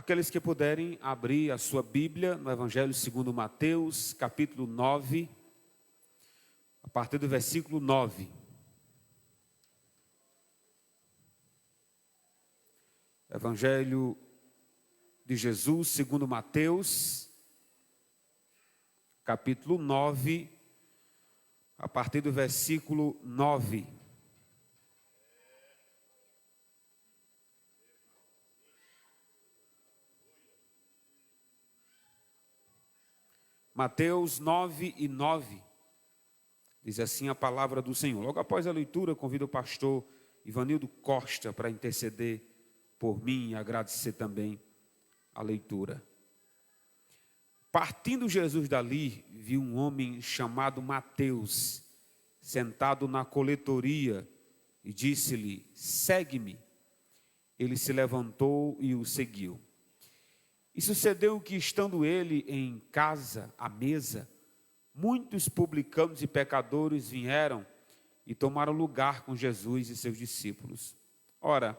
Aqueles que puderem abrir a sua Bíblia no Evangelho segundo Mateus, capítulo 9, a partir do versículo 9. Evangelho de Jesus segundo Mateus, capítulo 9, a partir do versículo 9. Mateus 9 e 9, diz assim a palavra do Senhor. Logo após a leitura, convido o pastor Ivanildo Costa para interceder por mim e agradecer também a leitura. Partindo Jesus dali, viu um homem chamado Mateus, sentado na coletoria, e disse-lhe: segue-me. Ele se levantou e o seguiu. E sucedeu que, estando ele em casa, à mesa, muitos publicanos e pecadores vieram e tomaram lugar com Jesus e seus discípulos. Ora,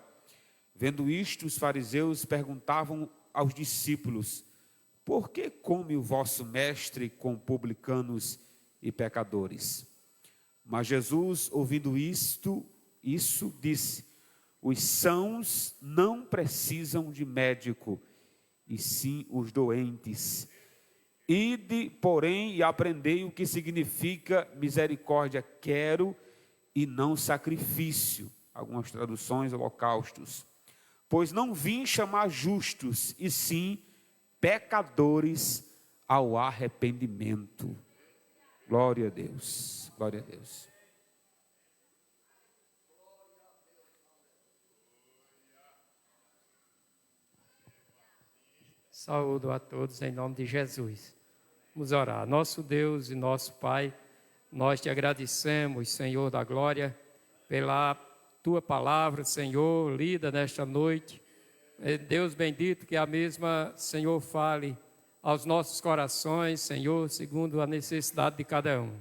vendo isto, os fariseus perguntavam aos discípulos: por que come o vosso mestre com publicanos e pecadores? Mas Jesus, ouvindo isso disse: os sãos não precisam de médico, e sim os doentes. Ide, porém, e aprendei o que significa misericórdia quero e não sacrifício. Algumas traduções, holocaustos. Pois não vim chamar justos, e sim pecadores ao arrependimento. Glória a Deus, glória a Deus. Saúdo a todos em nome de Jesus. Vamos orar. Nosso Deus e nosso Pai, nós te agradecemos, Senhor da glória, pela tua palavra, Senhor, lida nesta noite. Deus bendito, que a mesma, Senhor, fale aos nossos corações, Senhor, segundo a necessidade de cada um.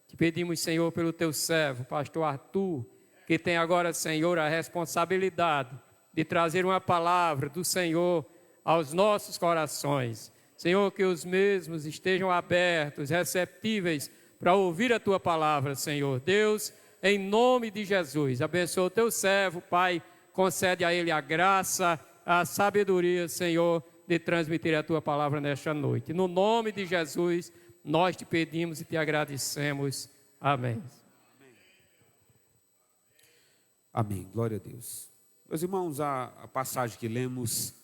Te pedimos, Senhor, pelo teu servo, pastor Arthur, que tem agora, Senhor, a responsabilidade de trazer uma palavra do Senhor aos nossos corações. Senhor, que os mesmos estejam abertos, receptíveis para ouvir a tua palavra, Senhor. Deus, em nome de Jesus, abençoa o teu servo, Pai, concede a ele a graça, a sabedoria, Senhor, de transmitir a tua palavra nesta noite. No nome de Jesus, nós te pedimos e te agradecemos. Amém. Amém, glória a Deus. Meus irmãos, a passagem que lemos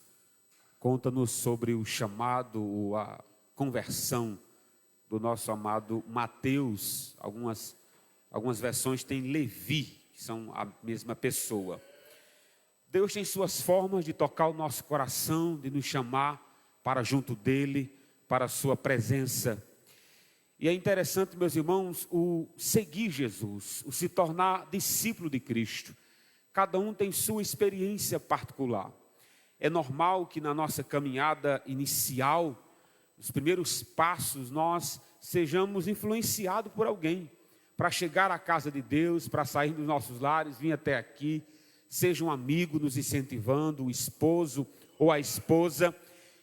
conta-nos sobre o chamado, a conversão do nosso amado Mateus. Algumas versões têm Levi, que são a mesma pessoa. Deus tem suas formas de tocar o nosso coração, de nos chamar para junto dele, para a sua presença. E é interessante, meus irmãos, o seguir Jesus, o se tornar discípulo de Cristo. Cada um tem sua experiência particular. É normal que na nossa caminhada inicial, nos primeiros passos, nós sejamos influenciados por alguém, para chegar à casa de Deus, para sair dos nossos lares, vir até aqui, seja um amigo nos incentivando, o esposo ou a esposa.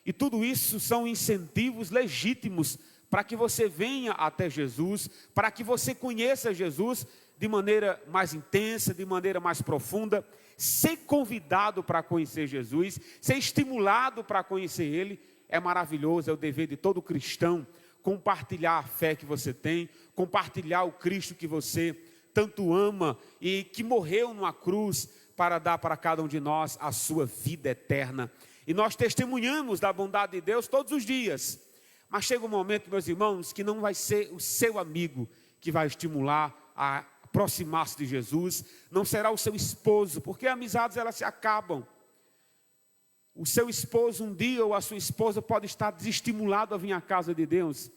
E tudo isso são incentivos legítimos para que você venha até Jesus, para que você conheça Jesus de maneira mais intensa, de maneira mais profunda, ser convidado para conhecer Jesus, ser estimulado para conhecer Ele, é maravilhoso, é o dever de todo cristão, compartilhar a fé que você tem, compartilhar o Cristo que você tanto ama e que morreu numa cruz para dar para cada um de nós a sua vida eterna. E nós testemunhamos da bondade de Deus todos os dias, mas chega um momento, meus irmãos, que não vai ser o seu amigo que vai estimular a aproximar-se de Jesus, não será o seu esposo, porque amizades elas se acabam. O seu esposo um dia ou a sua esposa pode estar desestimulado a vir à casa de Deus,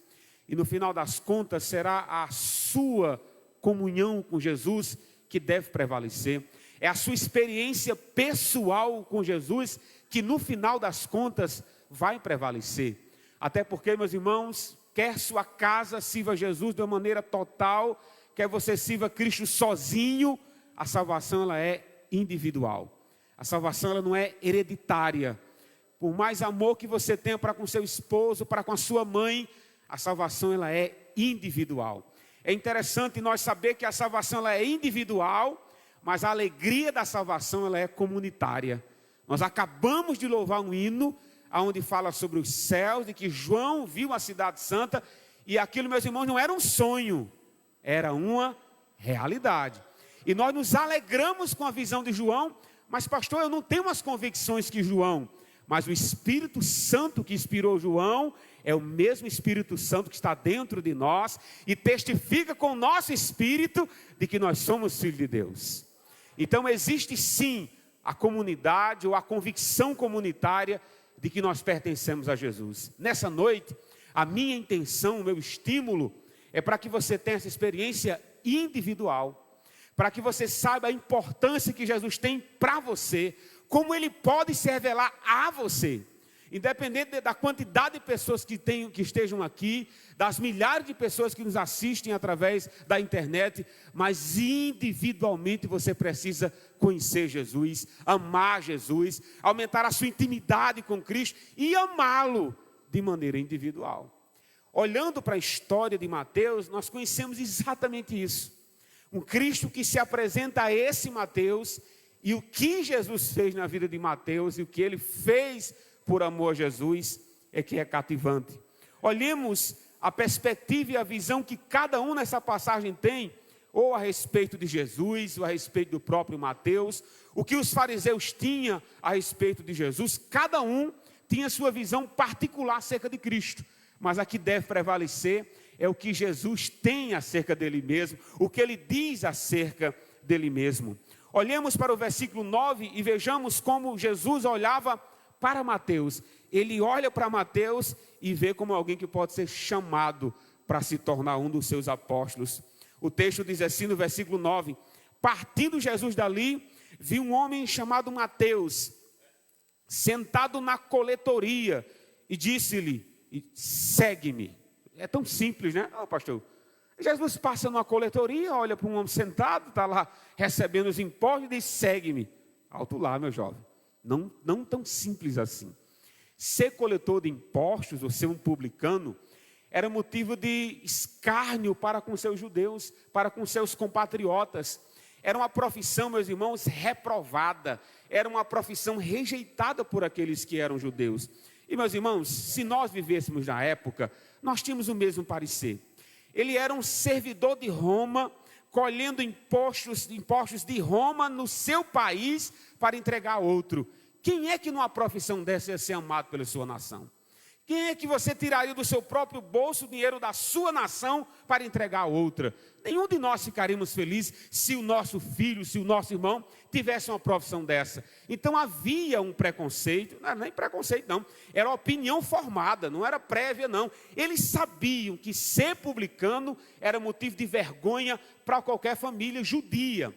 e no final das contas será a sua comunhão com Jesus que deve prevalecer. É a sua experiência pessoal com Jesus que no final das contas vai prevalecer. Até porque, meus irmãos, quer sua casa sirva Jesus de uma maneira total, quer você sirva Cristo sozinho, a salvação ela é individual. A salvação ela não é hereditária. por mais amor que você tenha para com seu esposo, para com a sua mãe, a salvação ela é individual. É interessante nós saber que a salvação ela é individual, mas a alegria da salvação ela é comunitária. Nós acabamos de louvar um hino, onde fala sobre os céus, de que João viu a cidade santa, e aquilo, meus irmãos, não era um sonho, era uma realidade. E nós nos alegramos com a visão de João, mas pastor, eu não tenho as convicções que João, mas o Espírito Santo que inspirou João, é o mesmo Espírito Santo que está dentro de nós, e testifica com o nosso espírito, de que nós somos filhos de Deus. Então existe sim, a comunidade, ou a convicção comunitária, de que nós pertencemos a Jesus. Nessa noite, a minha intenção, o meu estímulo, é para que você tenha essa experiência individual, para que você saiba a importância que Jesus tem para você, como Ele pode se revelar a você, independente da quantidade de pessoas que estejam aqui, das milhares de pessoas que nos assistem através da internet, mas individualmente você precisa conhecer Jesus, amar Jesus, aumentar a sua intimidade com Cristo e amá-lo de maneira individual. Olhando para a história de Mateus, nós conhecemos exatamente isso. Um Cristo que se apresenta a esse Mateus, e o que Jesus fez na vida de Mateus, e o que ele fez por amor a Jesus, é que é cativante. Olhemos a perspectiva e a visão que cada um nessa passagem tem, ou a respeito de Jesus, ou a respeito do próprio Mateus, o que os fariseus tinham a respeito de Jesus. Cada um tinha sua visão particular acerca de Cristo, mas a que deve prevalecer é o que Jesus tem acerca dele mesmo, o que ele diz acerca dele mesmo. Olhemos para o versículo 9 e vejamos como Jesus olhava para Mateus. Ele olha para Mateus e vê como alguém que pode ser chamado para se tornar um dos seus apóstolos. O texto diz assim no versículo 9: partindo Jesus dali, viu um homem chamado Mateus, sentado na coletoria, e disse-lhe: segue-me. É tão simples, né? Pastor, Jesus passa numa coletoria, olha para um homem sentado, está lá recebendo os impostos e diz: segue-me. Alto lá, meu jovem. Não tão simples assim. Ser coletor de impostos, ou ser um publicano, era motivo de escárnio para com seus judeus, para com seus compatriotas. Era uma profissão, meus irmãos, reprovada. Era uma profissão rejeitada por aqueles que eram judeus. E, meus irmãos, se nós vivêssemos na época, nós tínhamos o mesmo parecer. Ele era um servidor de Roma, colhendo impostos de Roma no seu país para entregar a outro. Quem é que numa profissão dessa ia ser amado pela sua nação? Quem é que você tiraria do seu próprio bolso o dinheiro da sua nação para entregar a outra? Nenhum de nós ficaríamos felizes se o nosso filho, se o nosso irmão tivesse uma profissão dessa. Então havia um preconceito, não era nem preconceito não, era opinião formada, não era prévia não. Eles sabiam que ser publicano era motivo de vergonha para qualquer família judia.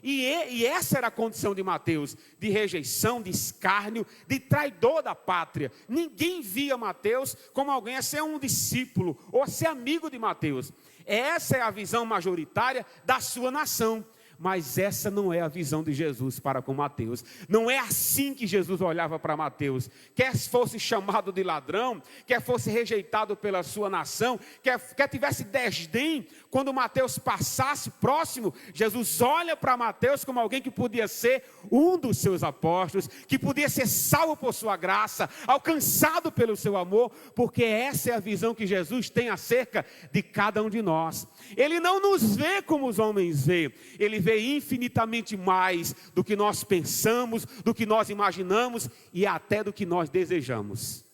E essa era a condição de Mateus, de rejeição, de escárnio, de traidor da pátria. Ninguém via Mateus como alguém a ser um discípulo ou a ser amigo de Mateus. Essa é a visão majoritária da sua nação. Mas essa não é a visão de Jesus para com Mateus. Não é assim que Jesus olhava para Mateus. Quer fosse chamado de ladrão, quer fosse rejeitado pela sua nação, quer tivesse desdém, quando Mateus passasse próximo, Jesus olha para Mateus como alguém que podia ser um dos seus apóstolos, que podia ser salvo por sua graça, alcançado pelo seu amor, porque essa é a visão que Jesus tem acerca de cada um de nós. Ele não nos vê como os homens veem, ele vê infinitamente mais do que nós pensamos, do que nós imaginamos e até do que nós desejamos.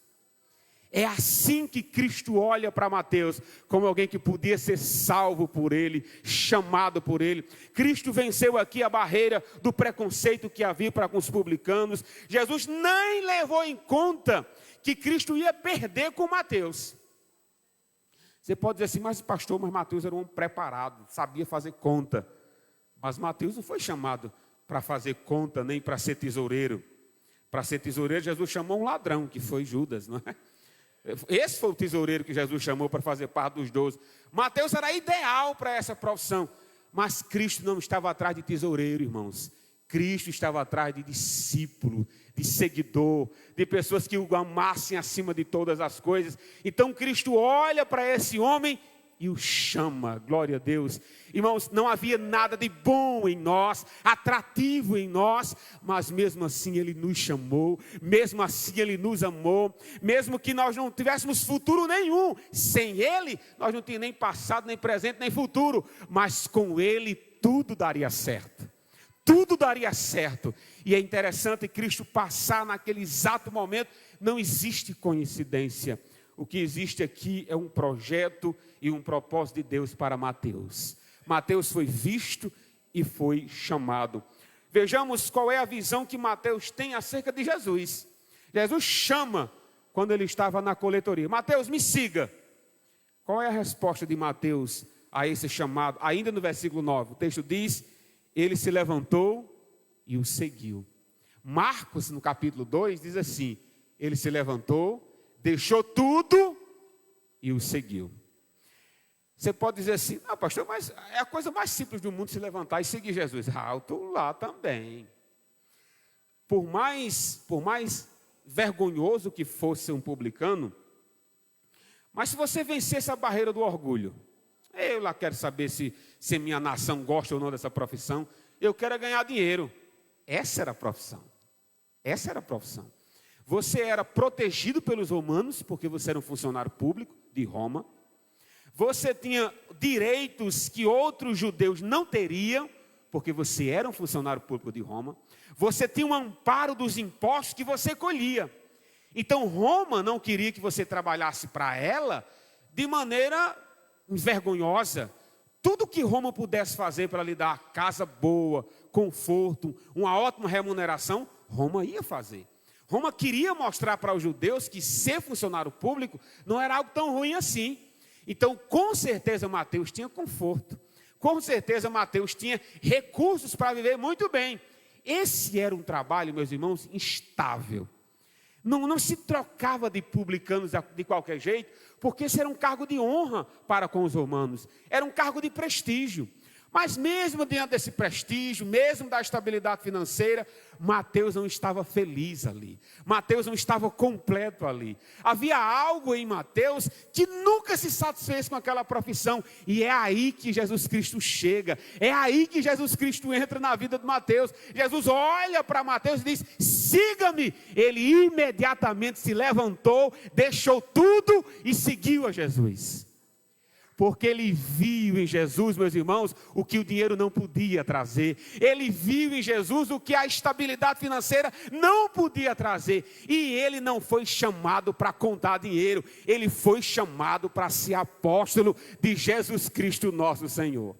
É assim que Cristo olha para Mateus, como alguém que podia ser salvo por ele, chamado por ele. Cristo venceu aqui a barreira do preconceito que havia para com os publicanos. Jesus nem levou em conta que Cristo ia perder com Mateus. Você pode dizer assim, mas Mateus era um homem preparado, sabia fazer conta. Mas Mateus não foi chamado para fazer conta, nem para ser tesoureiro. Para ser tesoureiro, Jesus chamou um ladrão, que foi Judas, não é? Esse foi o tesoureiro que Jesus chamou para fazer parte dos 12. Mateus era ideal para essa profissão. Mas Cristo não estava atrás de tesoureiro, irmãos. Cristo estava atrás de discípulo, de seguidor, de pessoas que o amassem acima de todas as coisas. Então Cristo olha para esse homem e o chama, glória a Deus. Irmãos, não havia nada de bom em nós, atrativo em nós, mas mesmo assim Ele nos chamou, mesmo assim Ele nos amou, mesmo que nós não tivéssemos futuro nenhum, sem Ele, nós não tínhamos nem passado, nem presente, nem futuro, mas com Ele tudo daria certo. Tudo daria certo. E é interessante Cristo passar naquele exato momento. Não existe coincidência. O que existe aqui é um projeto e um propósito de Deus para Mateus. Mateus foi visto e foi chamado. Vejamos qual é a visão que Mateus tem acerca de Jesus. Jesus chama quando ele estava na coletoria. Mateus, me siga. Qual é a resposta de Mateus a esse chamado? Ainda no versículo 9, o texto diz: ele se levantou e o seguiu. Marcos, no capítulo 2, diz assim: ele se levantou, deixou tudo e o seguiu. Você pode dizer assim: não, pastor, mas é a coisa mais simples do mundo se levantar e seguir Jesus. Ah, eu estou lá também. Por mais vergonhoso que fosse um publicano, mas se você vencesse a barreira do orgulho, eu lá quero saber se minha nação gosta ou não dessa profissão, eu quero ganhar dinheiro. Essa era a profissão. Essa era a profissão. Você era protegido pelos romanos, porque você era um funcionário público de Roma. Você tinha direitos que outros judeus não teriam, porque você era um funcionário público de Roma. Você tinha um amparo dos impostos que você colhia. Então Roma não queria que você trabalhasse para ela de maneira vergonhosa. Tudo que Roma pudesse fazer para lhe dar casa boa, conforto, uma ótima remuneração, Roma ia fazer. Roma queria mostrar para os judeus que ser funcionário público não era algo tão ruim assim. Então, com certeza, Mateus tinha conforto. Com certeza, Mateus tinha recursos para viver muito bem. Esse era um trabalho, meus irmãos, instável. Não se trocava de publicanos de qualquer jeito, porque esse era um cargo de honra para com os romanos. Era um cargo de prestígio. Mas mesmo diante desse prestígio, mesmo da estabilidade financeira, Mateus não estava feliz ali. Mateus não estava completo ali. Havia algo em Mateus que nunca se satisfez com aquela profissão. E é aí que Jesus Cristo chega. É aí que Jesus Cristo entra na vida de Mateus. Jesus olha para Mateus e diz: siga-me. Ele imediatamente se levantou, deixou tudo e seguiu a Jesus. Porque ele viu em Jesus, meus irmãos, o que o dinheiro não podia trazer. Ele viu em Jesus o que a estabilidade financeira não podia trazer. E ele não foi chamado para contar dinheiro. Ele foi chamado para ser apóstolo de Jesus Cristo, nosso Senhor.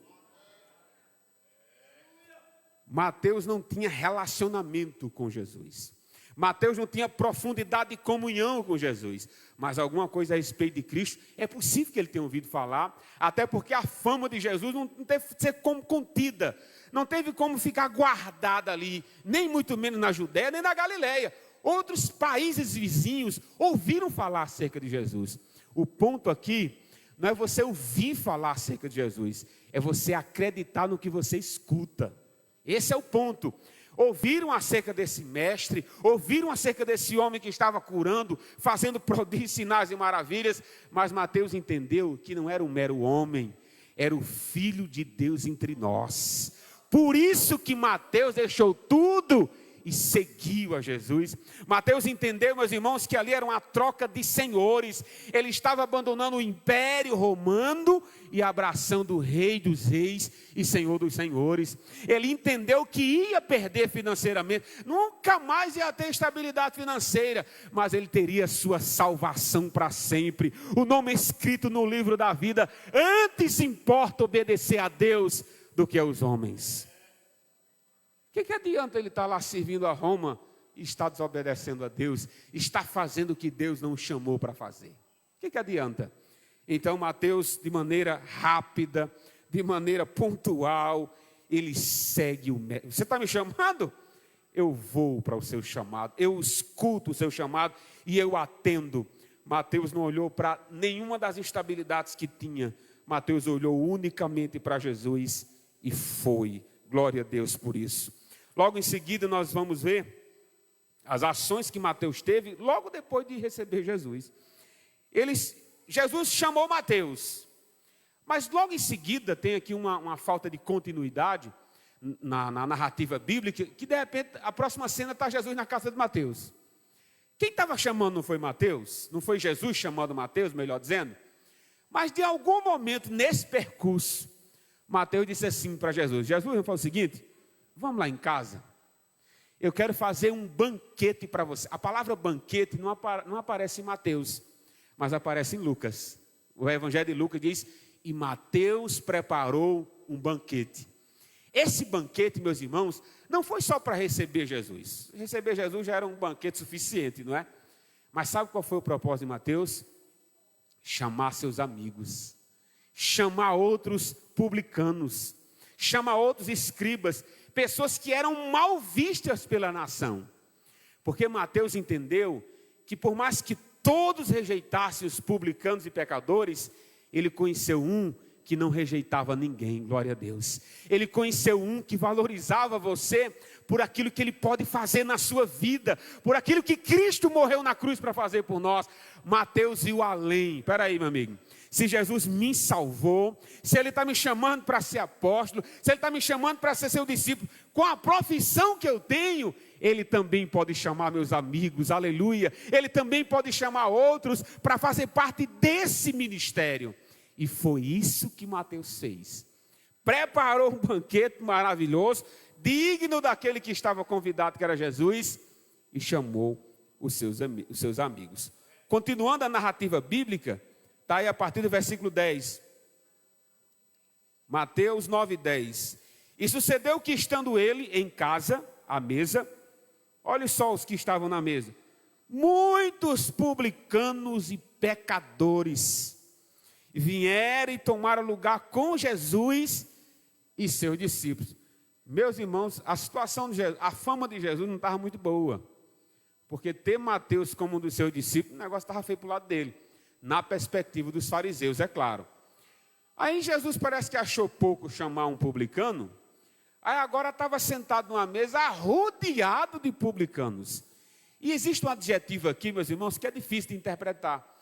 Mateus não tinha relacionamento com Jesus. Mateus não tinha profundidade de comunhão com Jesus, mas alguma coisa a respeito de Cristo é possível que ele tenha ouvido falar, até porque a fama de Jesus não teve que ser como contida, não teve como ficar guardada ali, nem muito menos na Judéia, nem na Galileia. Outros países vizinhos ouviram falar acerca de Jesus. O ponto aqui não é você ouvir falar acerca de Jesus, é você acreditar no que você escuta. Esse é o ponto. Ouviram acerca desse mestre, ouviram acerca desse homem que estava curando, fazendo prodígios, sinais e maravilhas, mas Mateus entendeu que não era um mero homem, era o Filho de Deus entre nós. Por isso que Mateus deixou tudo e seguiu a Jesus. Mateus entendeu, meus irmãos, que ali era uma troca de senhores. Ele estava abandonando o império romano e abraçando o Rei dos Reis e Senhor dos Senhores. Ele entendeu que ia perder financeiramente, nunca mais ia ter estabilidade financeira, mas ele teria sua salvação para sempre. O nome escrito no livro da vida: antes importa obedecer a Deus do que aos homens. O que adianta ele estar lá servindo a Roma e estar desobedecendo a Deus, está fazendo o que Deus não o chamou para fazer? O que adianta? Então Mateus, de maneira rápida, de maneira pontual, ele segue o mestre. Você está me chamando? Eu vou para o seu chamado, eu escuto o seu chamado e eu atendo. Mateus não olhou para nenhuma das instabilidades que tinha. Mateus olhou unicamente para Jesus e foi. Glória a Deus por isso. Logo em seguida nós vamos ver as ações que Mateus teve logo depois de receber Jesus. Jesus chamou Mateus, mas logo em seguida tem aqui uma falta de continuidade na narrativa bíblica, que de repente a próxima cena está Jesus na casa de Mateus. Quem estava chamando não foi Mateus, não foi Jesus chamando Mateus, melhor dizendo, mas de algum momento nesse percurso, Mateus disse assim para Jesus: Jesus, eu falo o seguinte, vamos lá em casa, eu quero fazer um banquete para você. A palavra banquete não aparece em Mateus, mas aparece em Lucas. O Evangelho de Lucas diz: e Mateus preparou um banquete. Esse banquete, meus irmãos, não foi só para receber Jesus. Receber Jesus já era um banquete suficiente, não é? Mas sabe qual foi o propósito de Mateus? Chamar seus amigos, chamar outros publicanos, chamar outros escribas, pessoas que eram mal vistas pela nação. Porque Mateus entendeu que por mais que todos rejeitassem os publicanos e pecadores, ele conheceu um que não rejeitava ninguém, glória a Deus. Ele conheceu um que valorizava você por aquilo que ele pode fazer na sua vida, por aquilo que Cristo morreu na cruz para fazer por nós. Mateus viu além. Espera aí, meu amigo. Se Jesus me salvou, se Ele está me chamando para ser apóstolo, se Ele está me chamando para ser seu discípulo, com a profissão que eu tenho, Ele também pode chamar meus amigos, aleluia. Ele também pode chamar outros para fazer parte desse ministério. E foi isso que Mateus fez. Preparou um banquete maravilhoso, digno daquele que estava convidado, que era Jesus, e chamou os seus amigos. Continuando a narrativa bíblica, está aí a partir do versículo 10. Mateus 9:10. E sucedeu que, estando ele em casa, à mesa, olha só os que estavam na mesa, muitos publicanos e pecadores vieram e tomaram lugar com Jesus e seus discípulos. Meus irmãos, a situação de Jesus, a fama de Jesus não estava muito boa, porque ter Mateus como um dos seus discípulos, o negócio estava feio para o lado dele, na perspectiva dos fariseus, é claro. Aí Jesus parece que achou pouco chamar um publicano, aí agora estava sentado numa mesa arrodeado de publicanos. E existe um adjetivo aqui, meus irmãos, que é difícil de interpretar,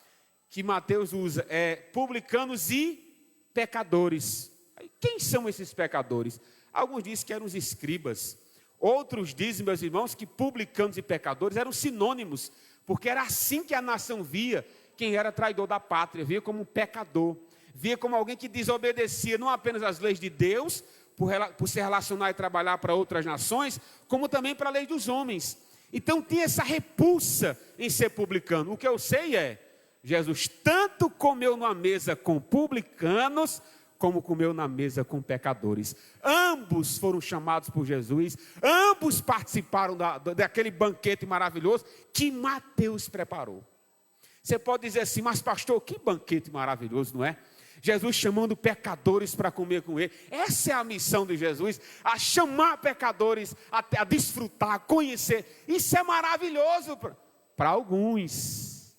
que Mateus usa, publicanos e pecadores. Quem são esses pecadores? Alguns dizem que eram os escribas. Outros dizem, meus irmãos, que publicanos e pecadores eram sinônimos, porque era assim que a nação via quem era traidor da pátria, via como um pecador, via como alguém que desobedecia não apenas as leis de Deus, por se relacionar e trabalhar para outras nações, como também para a lei dos homens. Então tinha essa repulsa em ser publicano. O que eu sei é, Jesus tanto comeu na mesa com publicanos, como comeu na mesa com pecadores. Ambos foram chamados por Jesus, ambos participaram daquele banquete maravilhoso que Mateus preparou. Você pode dizer assim, mas pastor, que banquete maravilhoso, não é? Jesus chamando pecadores para comer com ele. Essa é a missão de Jesus, a chamar pecadores, a desfrutar, a conhecer. Isso é maravilhoso para alguns.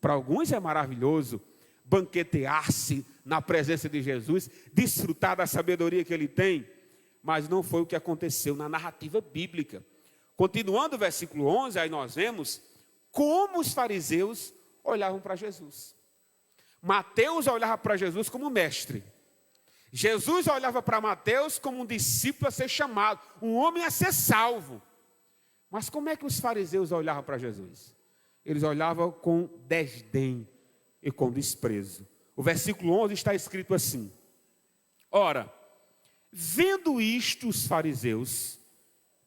Para alguns é maravilhoso banquetear-se na presença de Jesus, desfrutar da sabedoria que ele tem, mas não foi o que aconteceu na narrativa bíblica. Continuando o versículo 11, aí nós vemos como os fariseus olhavam para Jesus. Mateus olhava para Jesus como mestre. Jesus olhava para Mateus como um discípulo a ser chamado, um homem a ser salvo. Mas como é que os fariseus olhavam para Jesus? Eles olhavam com desdém e com desprezo. O versículo 11 está escrito assim: ora, vendo isto, os fariseus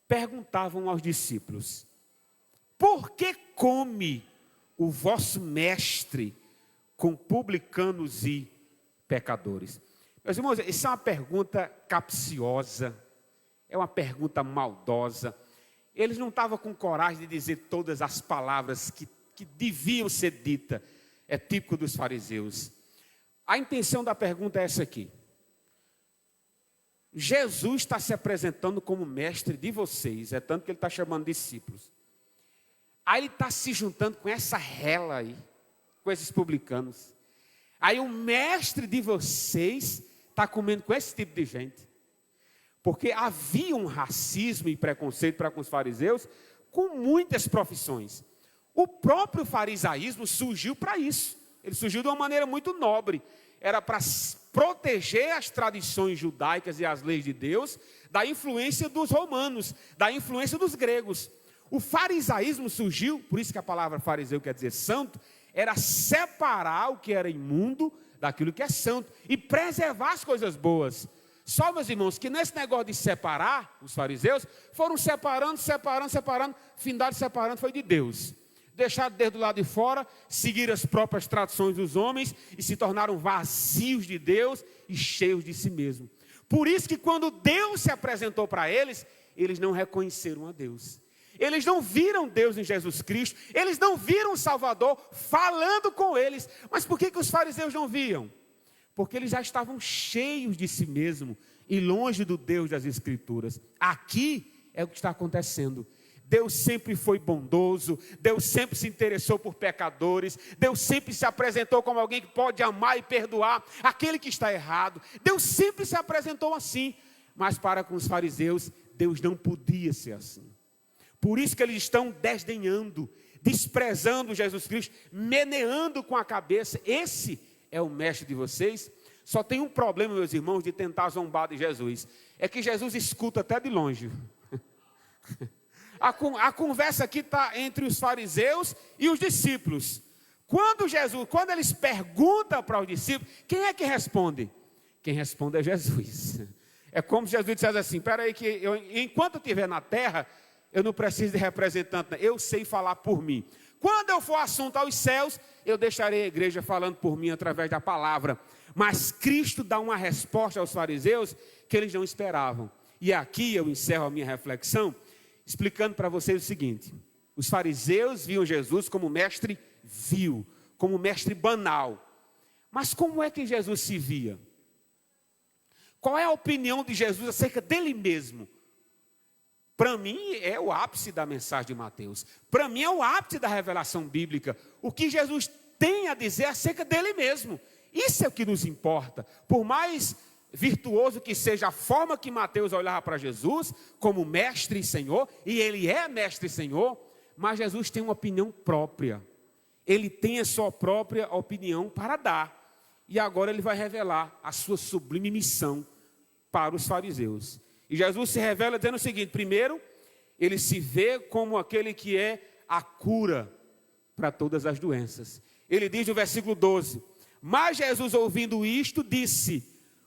perguntavam aos discípulos: por que come o vosso mestre com publicanos e pecadores? Meus irmãos, isso é uma pergunta capciosa, é uma pergunta maldosa. Eles não estavam com coragem de dizer todas as palavras que deviam ser ditas. É típico dos fariseus. A intenção da pergunta é essa aqui: Jesus está se apresentando como mestre de vocês, é tanto que ele está chamando discípulos. Aí ele está se juntando com essa rela aí, com esses publicanos. Aí o mestre de vocês está comendo com esse tipo de gente. Porque havia um racismo e preconceito para com os fariseus com muitas profissões. O próprio farisaísmo surgiu para isso. Ele surgiu de uma maneira muito nobre. Era para proteger as tradições judaicas e as leis de Deus da influência dos romanos, da influência dos gregos. O farisaísmo surgiu, por isso que a palavra fariseu quer dizer santo, era separar o que era imundo daquilo que é santo e preservar as coisas boas. Só, meus irmãos, que nesse negócio de separar, os fariseus foram separando, findado separando foi de Deus. Deixaram Deus do lado de fora, seguiram as próprias tradições dos homens e se tornaram vazios de Deus e cheios de si mesmo. Por isso que quando Deus se apresentou para eles, eles não reconheceram a Deus. Eles não viram Deus em Jesus Cristo, eles não viram o Salvador falando com eles. Mas por que os fariseus não viam? Porque eles já estavam cheios de si mesmo e longe do Deus das Escrituras. Aqui é o que está acontecendo. Deus sempre foi bondoso, Deus sempre se interessou por pecadores, Deus sempre se apresentou como alguém que pode amar e perdoar aquele que está errado. Deus sempre se apresentou assim, mas para com os fariseus, Deus não podia ser assim. Por isso que eles estão desdenhando, desprezando Jesus Cristo, meneando com a cabeça. Esse é o mestre de vocês. Só tem um problema, meus irmãos, de tentar zombar de Jesus. É que Jesus escuta até de longe. A conversa aqui está entre os fariseus e os discípulos. Quando eles perguntam para os discípulos, quem é que responde? Quem responde é Jesus. É como se Jesus dissesse assim, espera aí que enquanto eu estiver na terra, eu não preciso de representante, eu sei falar por mim. Quando eu for assunto aos céus, eu deixarei a igreja falando por mim através da palavra. Mas Cristo dá uma resposta aos fariseus que eles não esperavam. E aqui eu encerro a minha reflexão, explicando para vocês o seguinte: os fariseus viam Jesus como mestre vil, como mestre banal. Mas como é que Jesus se via? Qual é a opinião de Jesus acerca dele mesmo? Para mim é o ápice da mensagem de Mateus. Para mim é o ápice da revelação bíblica. O que Jesus tem a dizer acerca dele mesmo. Isso é o que nos importa. Por mais virtuoso que seja a forma que Mateus olhava para Jesus, como mestre e Senhor, e ele é mestre e Senhor, mas Jesus tem uma opinião própria. Ele tem a sua própria opinião para dar. E agora ele vai revelar a sua sublime missão para os fariseus. E Jesus se revela dizendo o seguinte: primeiro, ele se vê como aquele que é a cura para todas as doenças. Ele diz no versículo 12: mas Jesus, ouvindo isto, disse: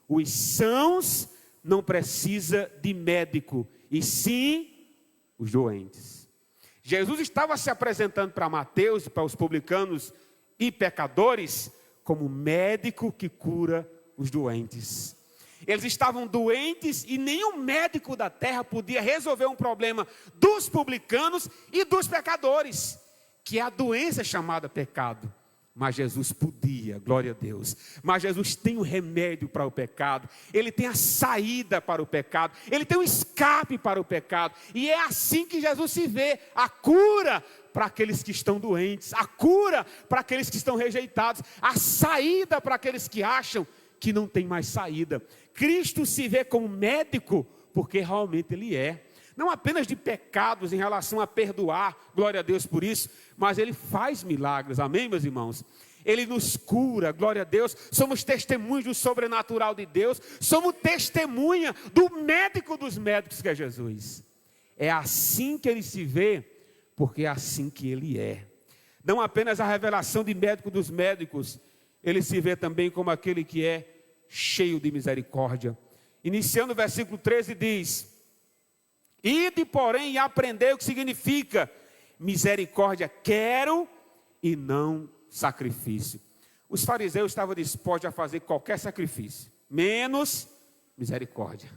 os sãos não precisam de médico, e sim os doentes. Jesus estava se apresentando para Mateus, para os publicanos e pecadores, como médico que cura os doentes. Eles estavam doentes e nenhum médico da terra podia resolver um problema dos publicanos e dos pecadores, que é a doença chamada pecado. Mas Jesus podia, glória a Deus. Mas Jesus tem o remédio para o pecado. Ele tem a saída para o pecado. Ele tem o escape para o pecado. E é assim que Jesus se vê: a cura para aqueles que estão doentes, a cura para aqueles que estão rejeitados, a saída para aqueles que acham que não tem mais saída. Cristo se vê como médico porque realmente ele é. Não apenas de pecados em relação a perdoar, glória a Deus por isso, mas ele faz milagres, amém, meus irmãos? Ele nos cura, glória a Deus. Somos testemunhas do sobrenatural de Deus, somos testemunha do médico dos médicos que é Jesus. É assim que ele se vê, porque é assim que ele é. Não apenas a revelação de médico dos médicos, ele se vê também como aquele que é cheio de misericórdia. Iniciando o versículo 13 diz: ide, porém, e aprendei o que significa misericórdia quero e não sacrifício. Os fariseus estavam dispostos a fazer qualquer sacrifício, menos misericórdia.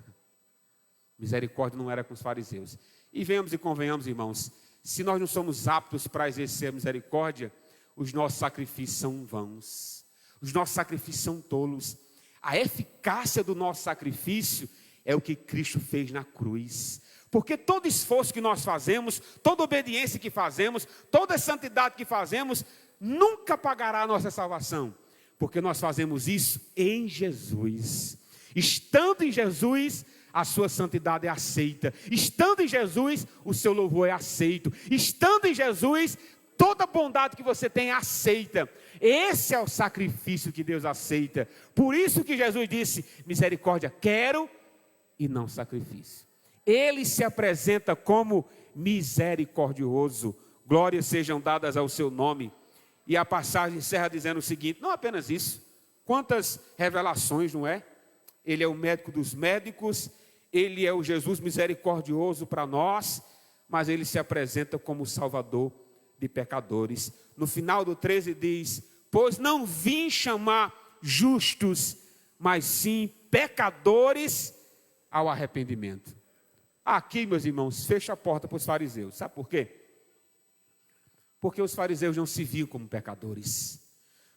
Misericórdia não era com os fariseus. E venhamos e convenhamos, irmãos, se nós não somos aptos para exercer a misericórdia, os nossos sacrifícios são vãos. Os nossos sacrifícios são tolos. A eficácia do nosso sacrifício é o que Cristo fez na cruz. Porque todo esforço que nós fazemos, toda obediência que fazemos, toda santidade que fazemos, nunca pagará a nossa salvação. Porque nós fazemos isso em Jesus. Estando em Jesus, a sua santidade é aceita. Estando em Jesus, o seu louvor é aceito. Estando em Jesus, toda bondade que você tem é aceita. Esse é o sacrifício que Deus aceita. Por isso que Jesus disse: misericórdia quero e não sacrifício. Ele se apresenta como misericordioso. Glórias sejam dadas ao seu nome. E a passagem encerra dizendo o seguinte: não apenas isso, quantas revelações, não é? Ele é o médico dos médicos, ele é o Jesus misericordioso para nós, mas ele se apresenta como Salvador de pecadores. No final do 13 diz: pois não vim chamar justos, mas sim pecadores ao arrependimento. Aqui, meus irmãos, fecha a porta para os fariseus. Sabe por quê? Porque os fariseus não se viam como pecadores.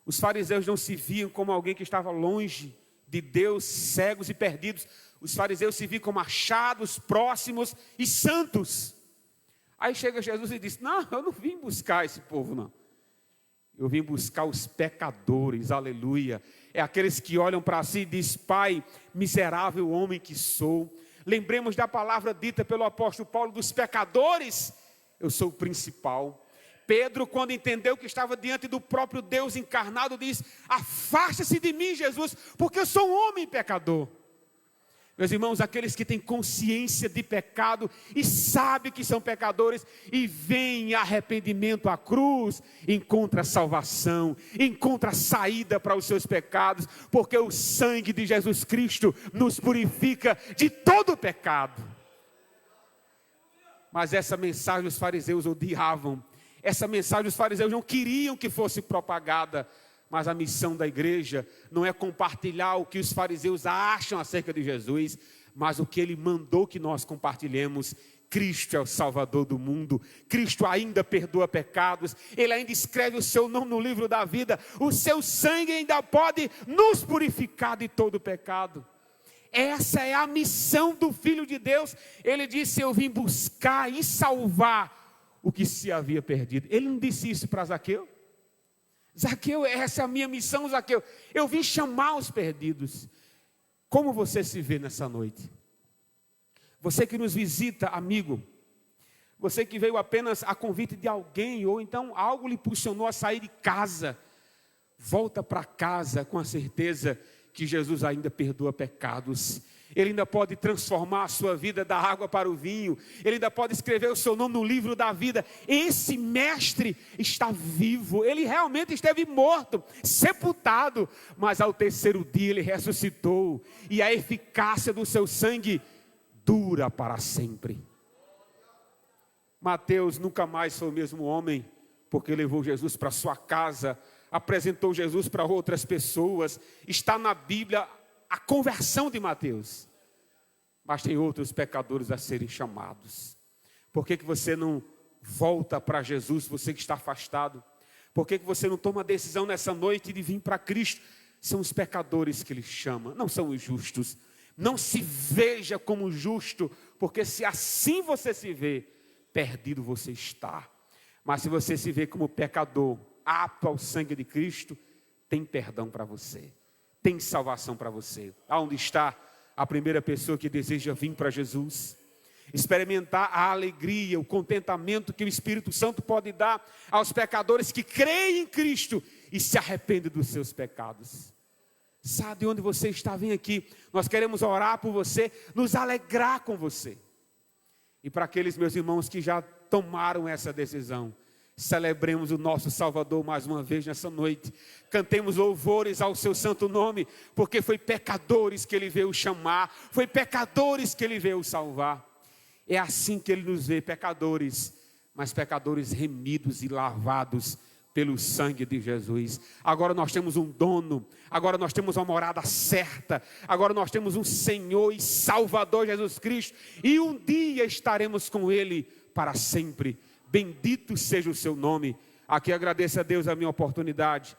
Os fariseus não se viam como alguém que estava longe de Deus, cegos e perdidos. Os fariseus se viam como achados, próximos e santos. Aí chega Jesus e diz: não, eu não vim buscar esse povo, não. Eu vim buscar os pecadores, aleluia. É aqueles que olham para si e dizem: Pai, miserável homem que sou. Lembremos da palavra dita pelo apóstolo Paulo dos pecadores. Eu sou o principal. Pedro, quando entendeu que estava diante do próprio Deus encarnado, diz: afasta-se de mim, Jesus, porque eu sou um homem pecador. Meus irmãos, aqueles que têm consciência de pecado e sabem que são pecadores e vêm em arrependimento à cruz, encontra salvação, encontra saída para os seus pecados, porque o sangue de Jesus Cristo nos purifica de todo pecado. Mas essa mensagem os fariseus odiavam. Essa mensagem os fariseus não queriam que fosse propagada. Mas a missão da igreja não é compartilhar o que os fariseus acham acerca de Jesus, mas o que ele mandou que nós compartilhemos. Cristo é o Salvador do mundo. Cristo ainda perdoa pecados. Ele ainda escreve o seu nome no livro da vida. O seu sangue ainda pode nos purificar de todo pecado. Essa é a missão do Filho de Deus. Ele disse: eu vim buscar e salvar o que se havia perdido. Ele não disse isso para Zaqueu? Zaqueu, essa é a minha missão, Zaqueu. Eu vim chamar os perdidos. Como você se vê nessa noite? Você que nos visita, amigo. Você que veio apenas a convite de alguém, ou então algo lhe impulsionou a sair de casa. Volta para casa com a certeza que Jesus ainda perdoa pecados. Ele ainda pode transformar a sua vida da água para o vinho. Ele ainda pode escrever o seu nome no livro da vida. Esse mestre está vivo. Ele realmente esteve morto, sepultado. Mas ao terceiro dia ele ressuscitou. E a eficácia do seu sangue dura para sempre. Mateus nunca mais foi o mesmo homem, porque levou Jesus para sua casa, apresentou Jesus para outras pessoas. Está na Bíblia a conversão de Mateus. Mas tem outros pecadores a serem chamados. Por que você não volta para Jesus, você que está afastado? Por que você não toma a decisão nessa noite de vir para Cristo? São os pecadores que Ele chama, não são os justos. Não se veja como justo, porque se assim você se vê, perdido você está. Mas se você se vê como pecador, apto ao sangue de Cristo, tem perdão para você. Tem salvação para você. Aonde está a primeira pessoa que deseja vir para Jesus? Experimentar a alegria, o contentamento que o Espírito Santo pode dar aos pecadores que creem em Cristo e se arrependem dos seus pecados. Sabe onde você está? Vem aqui. Nós queremos orar por você, nos alegrar com você. E para aqueles meus irmãos que já tomaram essa decisão, celebremos o nosso Salvador mais uma vez nessa noite. Cantemos louvores ao seu santo nome, porque foi pecadores que Ele veio chamar, foi pecadores que Ele veio salvar. É assim que Ele nos vê, pecadores, mas pecadores remidos e lavados pelo sangue de Jesus. Agora nós temos um dono, agora nós temos uma morada certa, agora nós temos um Senhor e Salvador Jesus Cristo, e um dia estaremos com Ele para sempre. Bendito seja o seu nome. Aqui agradeço a Deus a minha oportunidade